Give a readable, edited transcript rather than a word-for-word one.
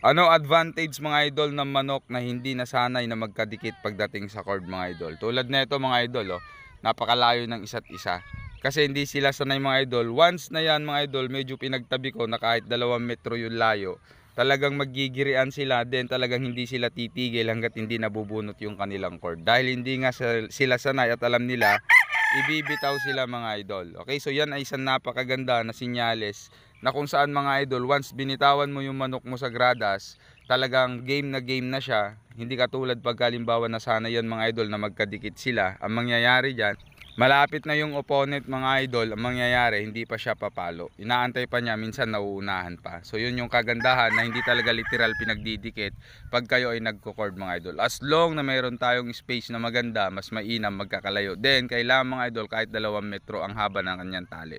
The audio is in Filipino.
Ano advantage mga idol ng manok na hindi nasanay na magkadikit pagdating sa cord mga idol? Tulad nito mga idol, oh, napakalayo ng isa't isa. Kasi hindi sila sanay mga idol. Once na yan mga idol, medyo pinagtabi ko na kahit 2 metro yung layo, talagang magigirian sila, then talagang hindi sila titigil hanggat hindi nabubunot yung kanilang cord. Dahil hindi nga sila sanay at alam nila, ibibitaw sila mga idol. Okay, so yan ay isang napakaganda na sinyales na kung saan mga idol, once binitawan mo yung manok mo sa gradas, talagang game na siya. Hindi katulad pagkalimbawa na sana yan mga idol na magkadikit sila. Ang mangyayari dyan, malapit na yung opponent mga idol, ang mangyayari hindi pa siya papalo. Inaantay pa niya, minsan nauunahan pa. So yun yung kagandahan na hindi talaga literal pinagdidikit pag kayo ay nagko-cord mga idol. As long na mayroon tayong space na maganda, mas mainam magkakalayo. Then kailangan mga idol kahit 2 metro ang haba ng kanyang tali.